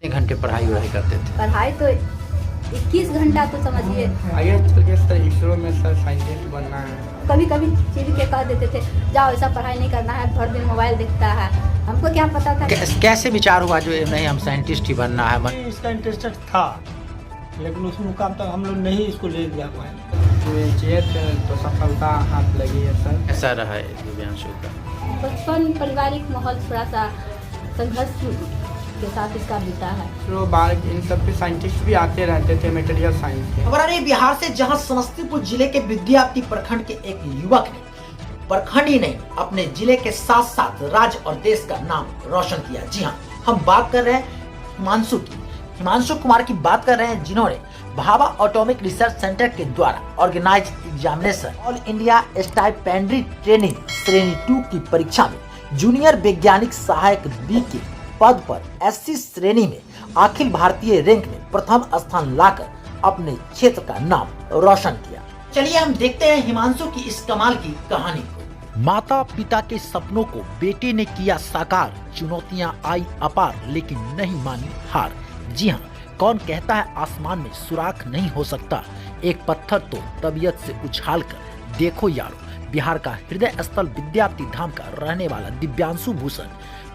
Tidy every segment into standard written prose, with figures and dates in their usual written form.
1 घंटे पढ़ाई वढ़ाई करते थे? पढ़ाई तो 21 घंटा तो समझिए। आगे चल के सर इसरो में सर साइंटिस्ट बनना है। कभी कभी चिढ़ के कह देते थे जाओ ऐसा पढ़ाई नहीं करना है, भर दिन मोबाइल देखता है। हमको क्या पता था। कैसे विचार हुआ जो नहीं हम साइंटिस्ट ही बनना है? इसका इंटरेस्टेड था लेकिन उस मुकाम तक हम लोग नहीं इसको ले जा पाए। चाहिए तो सफलता हाथ लगी है सर। कैसा रहा है दिव्यांशु का? बचपन पारिवारिक माहौल थोड़ा सा संघर्ष के साथ इसका बीता है। इसरो बाहर इन सब के साइंटिस्ट भी आते रहते थे मटेरियल साइंस के। खबर आ रही है बिहार से, जहां समस्तीपुर जिले के विद्यार्थी प्रखंड के एक युवक ने प्रखंड ही नहीं अपने जिले के साथ साथ राज्य और देश का नाम रोशन किया। जी हाँ, हम बात कर रहे हैं हिमांशु कुमार की बात कर रहे हैं, जिन्होंने भाभा एटॉमिक रिसर्च सेंटर के द्वारा organise examination all India stipendiary training श्रेणी 2 की परीक्षा में जूनियर वैज्ञानिक सहायक बी के पद पर SC श्रेणी में अखिल भारतीय रैंक में प्रथम स्थान लाकर अपने क्षेत्र का नाम रोशन किया। चलिए हम देखते हैं हिमांशु की इस कमाल की कहानी को। माता पिता के सपनों को बेटे ने किया साकार, चुनौतियां आई अपार लेकिन नहीं मानी हार। जी हाँ, कौन कहता है आसमान में सुराख नहीं हो सकता, एक पत्थर तो तबीयत से उछाल कर देखो यारो। बिहार का हृदय स्थल विद्यार्थी धाम का रहने वाला दिव्यांशु भूषण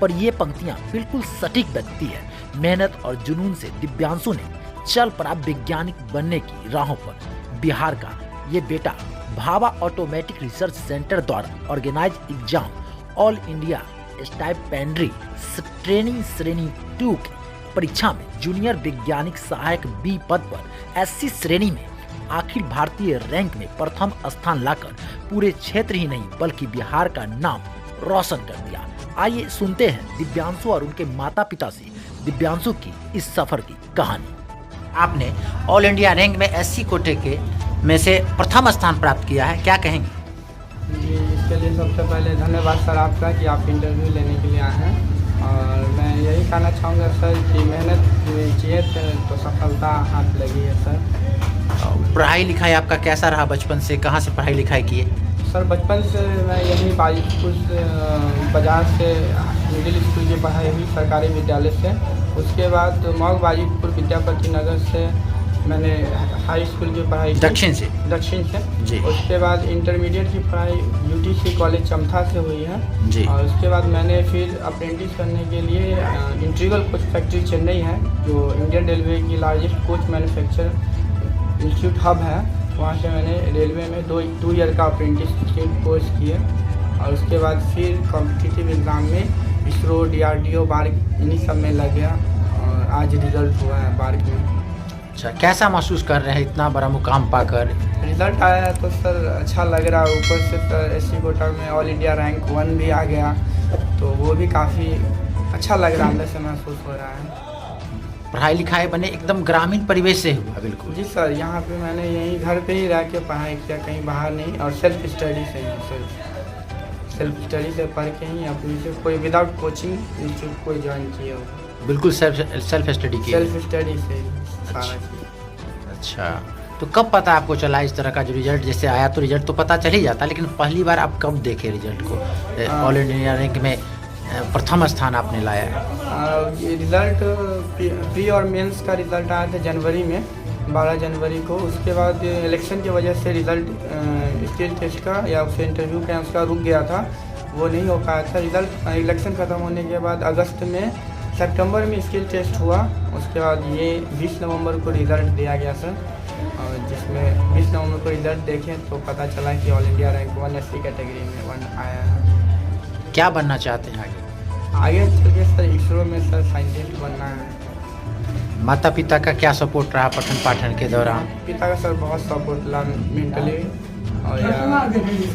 पर ये पंक्तियां बिल्कुल सटीक बैठती है। मेहनत और जुनून से दिव्यांशु ने चल पड़ा वैज्ञानिक बनने की राहों पर। बिहार का ये बेटा भाभा ऑटोमेटिक रिसर्च सेंटर द्वारा organise exam all India stipendiary training श्रेणी 2 की परीक्षा में जूनियर वैज्ञानिक सहायक बी पद पर SC श्रेणी में अखिल भारतीय रैंक में प्रथम स्थान लाकर पूरे क्षेत्र ही नहीं बल्कि बिहार का नाम रोशन कर दिया। आइए सुनते हैं दिव्यांशु और उनके माता पिता से दिव्यांशु की इस सफर की कहानी। आपने ऑल इंडिया रैंक में SC कोटे के में से प्रथम स्थान प्राप्त किया है, क्या कहेंगे? जी, इसके लिए सबसे पहले धन्यवाद सर आपका कि आप इंटरव्यू लेने के लिए आए हैं। और मैं यही कहना चाहूँगा सर कि मेहनत चाहिए तो सफलता हाथ लगी है सर। पढ़ाई लिखाई आपका कैसा रहा बचपन से? कहाँ से पढ़ाई लिखाई किए? सर बचपन से मैं यही बाजीपुर बाजार से मिडिल स्कूल की पढ़ाई हुई सरकारी विद्यालय से। उसके बाद मऊ बाजीपुर विद्यापति नगर से मैंने हाई स्कूल की पढ़ाई दक्षिण से जी। उसके बाद इंटरमीडिएट की पढ़ाई UTC कॉलेज चमथा से हुई है जी। और उसके बाद मैंने फिर अप्रेंटिस करने के लिए इंटीग्रल कोच फैक्ट्री चेन्नई है जो इंडियन रेलवे की largest coach manufacture institute hub है, वहाँ से मैंने रेलवे में 2 ईयर का अप्रेंटिस कोर्स किया। और उसके बाद फिर कॉम्पिटिटिव एग्ज़ाम में इसरो DRDO बार्क इन्हीं सब में लग गया और आज रिजल्ट हुआ है बार्क में। अच्छा, कैसा महसूस कर रहे हैं इतना बड़ा मुकाम पाकर? रिजल्ट आया तो सर अच्छा लग रहा है। ऊपर से सर SC कोटा में ऑल इंडिया रैंक 1 भी आ गया तो वो भी काफ़ी अच्छा लग रहा है, अंदर से महसूस हो रहा है। पढ़ाई लिखाई बने एकदम ग्रामीण परिवेश से हुआ? बिल्कुल जी सर, यहाँ पे मैंने यहीं घर पे ही रह के पढ़ाई किया, कहीं बाहर नहीं, और सेल्फ स्टडी से ही सेल्फ स्टडी से पढ़ के ही अपनी से कोई विदाउट कोचिंग इंस्टीट्यूट कोई ज्वाइन किया हो। बिल्कुल सेल्फ स्टडी की? सेल्फ स्टडी से सारा चीज़। अच्छा, तो कब पता आपको चला इस तरह का जो रिजल्ट जैसे आया? तो रिजल्ट तो पता चल ही जाता, लेकिन पहली बार आप कब देखे रिजल्ट को? ऑल इंडिया रैंक में प्रथम स्थान आपने लाया है। ये रिज़ल्ट प्री और मेंस का रिज़ल्ट आया था जनवरी में, 12 जनवरी को। उसके बाद इलेक्शन की वजह से रिज़ल्ट स्किल टेस्ट का या उससे इंटरव्यू का उसका रुक गया था, वो नहीं हो पाया था। रिज़ल्ट इलेक्शन ख़त्म होने के बाद सितंबर में स्किल टेस्ट हुआ। उसके बाद ये 20 नवंबर को रिज़ल्ट दिया गया सर, और जिसमें 20 नवंबर को रिज़ल्ट देखें तो पता चला कि all India rank 1 SC category में 1 आया है। क्या बनना चाहते हैं आगे? आगे चल के सर इसरो में सर साइंटिस्ट बनना है। माता पिता का क्या सपोर्ट रहा पठन पाठन के दौरान? पिता का सर बहुत सपोर्ट रहा, मेंटली और या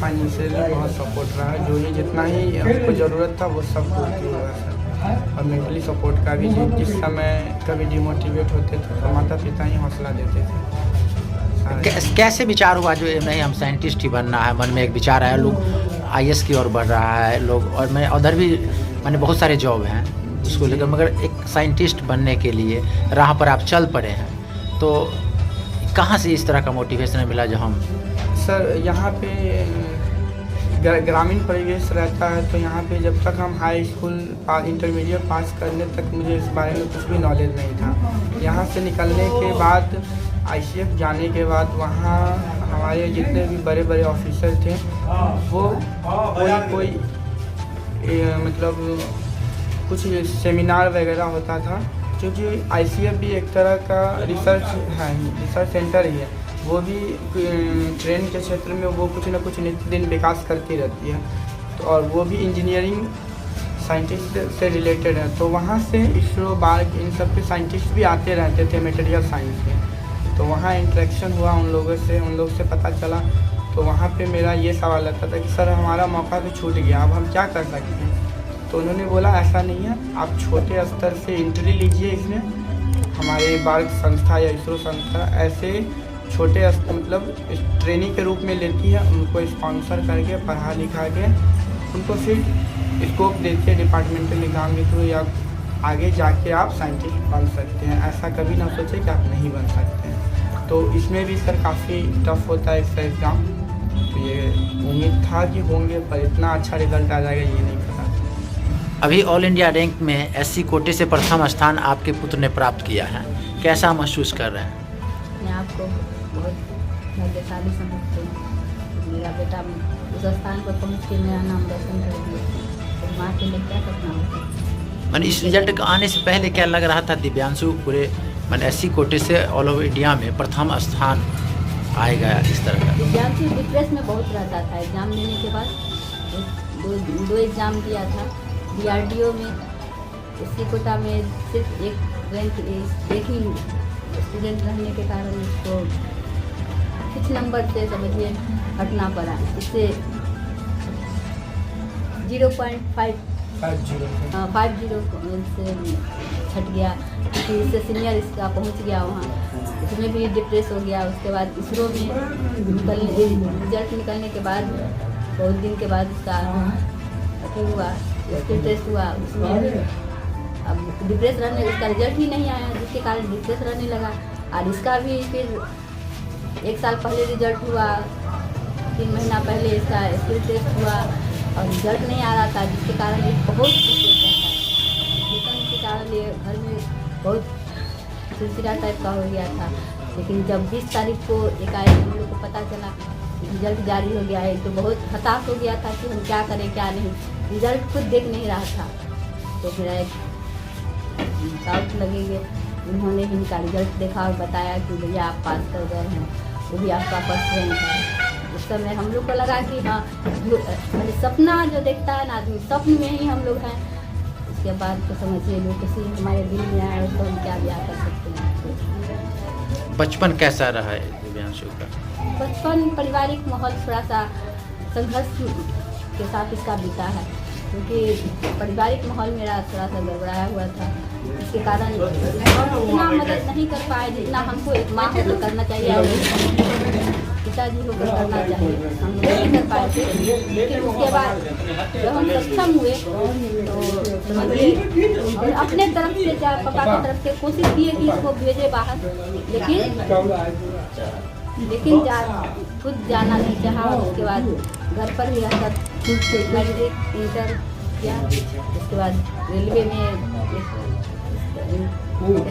फाइनेंशियली बहुत सपोर्ट रहा। जो ही जितना ही हमको ज़रूरत था वो सब पूर्ति हुआ सर। और मेंटली सपोर्ट का भी जिस समय कभी डिमोटिवेट होते थे तो माता पिता ही हौसला देते थे। कैसे विचार हुआ जो नहीं हम साइंटिस्ट ही बनना है? मन में एक विचार आया, लोग IAS की ओर बढ़ रहा है लोग, और मैं उधर भी मैंने बहुत सारे जॉब हैं उसको लेकर, मगर एक साइंटिस्ट बनने के लिए राह पर आप चल पड़े हैं, तो कहाँ से इस तरह का मोटिवेशन मिला जो हम? सर यहाँ पे ग्रामीण परिवेश रहता है, तो यहाँ पे जब तक हम हाई स्कूल इंटरमीडिएट पास करने तक मुझे इस बारे में कुछ भी नॉलेज नहीं था। यहाँ से निकलने के बाद ICF जाने के बाद वहाँ हमारे जितने भी बड़े बड़े ऑफिसर थे वो कोई मतलब कुछ सेमिनार वगैरह होता था, क्योंकि ICF भी एक तरह का रिसर्च सेंटर ही है। वो भी ट्रेन के क्षेत्र में वो कुछ न कुछ नित्य दिन विकास करती रहती है, तो और वो भी इंजीनियरिंग साइंटिस्ट से रिलेटेड है। तो वहाँ से इसरो बार्क इन सब के साइंटिस्ट भी आते रहते थे मटेरियल साइंस के। तो वहाँ इंटरेक्शन हुआ उन लोगों से पता चला। तो वहाँ पे मेरा ये सवाल आता था कि सर हमारा मौका तो छूट गया, अब हम क्या कर सकते हैं। तो उन्होंने बोला ऐसा नहीं है, आप छोटे स्तर से एंट्री लीजिए इसमें। हमारे बार्क संस्था या इसरो संस्था ऐसे छोटे मतलब ट्रेनिंग के रूप में लेती है, उनको स्पॉन्सर करके पढ़ा लिखा के उनको फिर स्कोप देती है डिपार्टमेंटल एग्ज़ाम के थ्रू, या आगे जाके आप साइंटिस्ट बन सकते हैं। ऐसा कभी ना सोचे कि आप नहीं बन सकते हैं। तो इसमें भी सर काफ़ी टफ होता है इसका एग्ज़ाम। तो ये उम्मीद था कि होंगे, पर इतना अच्छा रिजल्ट आ जाएगा ये नहीं पता। अभी ऑल इंडिया रैंक में SC कोटे से प्रथम स्थान आपके पुत्र ने प्राप्त किया है, कैसा महसूस कर रहे हैं? मैं आपको बहुत भाग्यशाली समझती हूँ। मेरा बेटा उस स्थान पर पहुँच के मेरा नाम रोशन कर दिया, तो माँ के लिए क्या करना होता है। मैंने इस रिजल्ट के आने से पहले क्या लग रहा था दिव्यांशु पूरे मैंने SC कोटे से ऑल ओवर इंडिया में प्रथम स्थान आएगा इस तरह का? दिव्यांशु डिप्रेस में बहुत रहता था। एग्ज़ाम देने के बाद दो एग्ज़ाम दिया था। DRDO में SC कोटा में सिर्फ एक ही स्टूडेंट रहने के कारण उसको कुछ नंबर से समझिए हटना पड़ा। इससे 0.50 से छट गया, क्योंकि इससे सीनियर इसका पहुंच गया वहाँ, उसमें भी डिप्रेस हो गया। उसके बाद इसरो में रिजल्ट निकलने के बाद बहुत दिन के बाद उसका हुआ स्किल टेस्ट हुआ, उसमें अब डिप्रेस रहने उसका रिजल्ट ही नहीं आया, जिसके कारण डिप्रेस रहने लगा। और इसका भी फिर 1 साल पहले रिजल्ट हुआ, 3 महीना पहले इसका स्किल टेस्ट हुआ और रिजल्ट नहीं आ रहा था, जिसके कारण ये बहुत डिप्रेस रहता है। के कारण ये घर में बहुत चिड़चिड़ा टाइप का हो गया था। लेकिन जब 20 तारीख को एकाएक हम लोग को पता चला रिजल्ट जारी हो गया है, तो बहुत हताश हो गया था कि हम क्या करें क्या नहीं। रिजल्ट खुद देख नहीं रहा था, तो मेरा एक डाउट लगेंगे। उन्होंने ही इनका रिजल्ट देखा और बताया कि भैया आप पास कर गए हैं, वो भी आपका फर्स्ट रैंक है। उस समय हम लोग को लगा कि हाँ मतलब सपना जो देखता है ना आदमी, स्वप्न में ही हम लोग हैं। उसके बाद तो समझिए लोग किसी हमारे दिल में आए तो हम क्या ब्याह कर सकते हैं। बचपन कैसा रहा है दिव्यांशु का? बचपन पारिवारिक माहौल थोड़ा सा संघर्ष के साथ इसका बीता है, क्योंकि पारिवारिक माहौल मेरा थोड़ा सा गड़बड़ाया हुआ था। इसके कारण इतना मदद नहीं कर पाए जितना हमको एक माँ होकर करना चाहिए, पिताजी होकर करना चाहिए, हम नहीं कर पाए थे। लेकिन उसके बाद जब हम सक्षम हुए तो समझिए और अपने तरफ से पापा की तरफ से कोशिश किए कि इसको भेजे बाहर, लेकिन खुद जाना नहीं चाहा। उसके बाद घर पर ही रहकर मैट्रिक इंटर किया। उसके बाद रेलवे में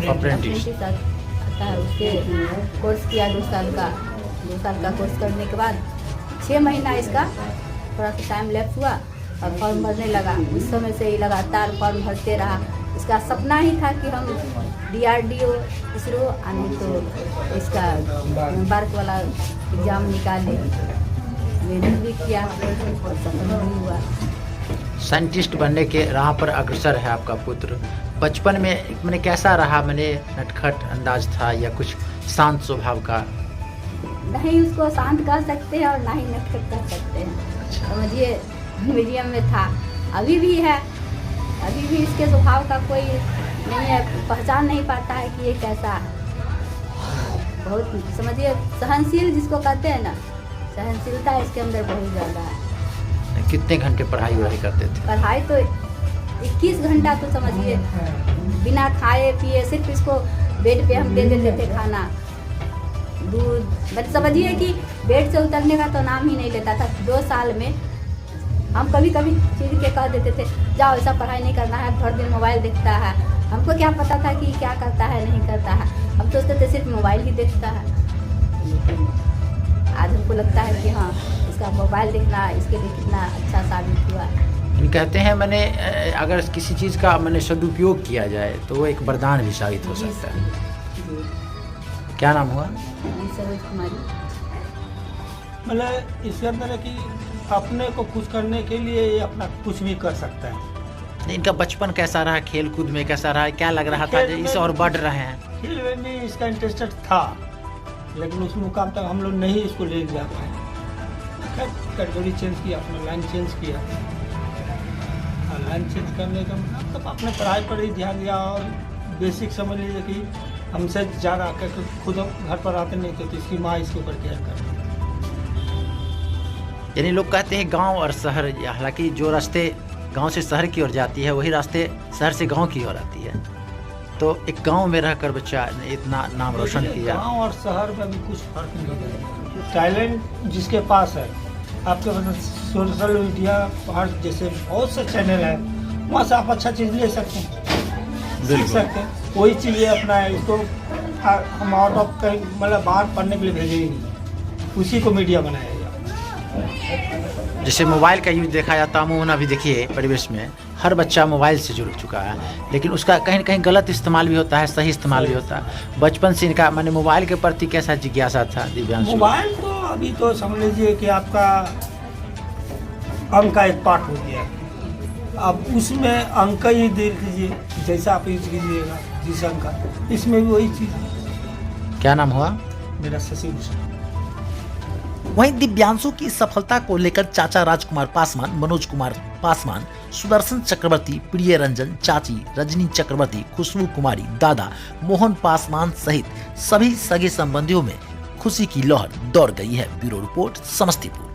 अप्रेंटिस आता है, उसके कोर्स किया 2 साल का कोर्स करने के बाद 6 महीना इसका थोड़ा सा टाइम लैप्स हुआ और फॉर्म भरने लगा। उस समय से ही लगातार फॉर्म भरते रहा। इसका सपना ही था कि हम DRDO इसरो आने तो इसका बार्क वाला एग्ज़ाम निकाले। मेहनत भी किया और सफल भी हुआ। साइंटिस्ट बनने के राह पर अग्रसर है आपका पुत्र। बचपन में मैंने कैसा रहा? मैंने नटखट अंदाज था या कुछ शांत स्वभाव का? नहीं उसको शांत कर सकते हैं और ना ही नटखट कर सकते हैं, समझिए मीडियम में था। अभी भी है, अभी भी इसके स्वभाव का कोई नहीं है, पहचान नहीं पाता है कि ये कैसा है। बहुत समझिए सहनशील जिसको कहते हैं ना, सहनशीलता इसके अंदर बहुत ज़्यादा है। कितने घंटे पढ़ाई वढ़ाई करते थे? पढ़ाई तो 21 घंटा तो समझिए बिना खाए पिए, सिर्फ इसको बेड पे हम दे देते थे खाना, दूध। बट समझिए कि बेड से उतरने का तो नाम ही नहीं लेता था। 2 साल में हम कभी कभी चीर के कह देते थे जाओ ऐसा पढ़ाई नहीं करना है, भर दिन मोबाइल देखता है। हमको क्या पता था कि क्या करता है नहीं करता है, हम सोचते थे सिर्फ मोबाइल ही देखता है। लेकिन आज हमको लगता है कि हाँ इसका मोबाइल देखना इसके लिए कितना अच्छा साबित हुआ। कहते हैं मैंने अगर किसी चीज़ का मैंने सदुपयोग किया जाए तो वो एक वरदान भी साबित हो सकता है। क्या नाम हुआ? सरोज कुमारी। मतलब इसके अंदर है कि अपने को खुश करने के लिए ये अपना कुछ भी कर सकता है। इनका बचपन कैसा रहा, खेल कूद में कैसा रहा, क्या लग रहा था इस और बढ़ रहे हैं? खेल में भी इसका इंटरेस्टेड था, लेकिन उस मुकाम तक हम लोग नहीं इसको ले जा पाए। कैटेगरी चेंज किया, अपना लाइन चेंज किया। लाइन चेंज करने का मतलब अपने पढ़ाई पर ही ध्यान दिया और बेसिक समझ लीजिए कि हमसे ज़्यादा आकर खुद घर पर आते नहीं थे तो इसकी माँ इसके ऊपर केयर करती। यानी लोग कहते हैं गांव और शहर, हालांकि जो रास्ते गांव से शहर की ओर जाती है वही रास्ते शहर से गांव की ओर आती है। तो एक गांव में रहकर बच्चा ने इतना नाम रोशन किया। गांव और शहर में भी कुछ फर्क नहीं है। टैलेंट जिसके पास है, आपके पास सोशल मीडिया हर जैसे बहुत से चैनल है, वहाँ से आप अच्छा चीज़ ले सकते हैं, सीख सकते हैं। कोई चीज़ ये अपना है, इसको हम आउट ऑफ कहीं मतलब बाहर पढ़ने के लिए भेजे ही नहीं, उसी को मीडिया बनाया। जैसे मोबाइल का यूज देखा जाता है, अमूमन अभी देखिए परिवेश में हर बच्चा मोबाइल से जुड़ चुका है, लेकिन उसका कहीं न कहीं गलत इस्तेमाल भी होता है, सही इस्तेमाल भी होता है। बचपन से इनका मैंने मोबाइल के प्रति कैसा जिज्ञासा था दिव्यांशु? मोबाइल तो अभी तो समझ लीजिए कि आपका अंक का एक पार्ट हो गया। अब उसमें अंक ही देख लीजिए, जैसा आप यूज कीजिएगा जिस अंक का, इसमें भी वही चीज़। क्या नाम हुआ? मेरा शशि भूषण। वहीं दिव्यांशु की सफलता को लेकर चाचा राजकुमार पासवान, मनोज कुमार पासवान, सुदर्शन चक्रवर्ती, प्रिय रंजन, चाची रजनी चक्रवर्ती, खुशबू कुमारी, दादा मोहन पासवान सहित सभी सगे संबंधियों में खुशी की लहर दौड़ गई है। Bureau report, Samastipur.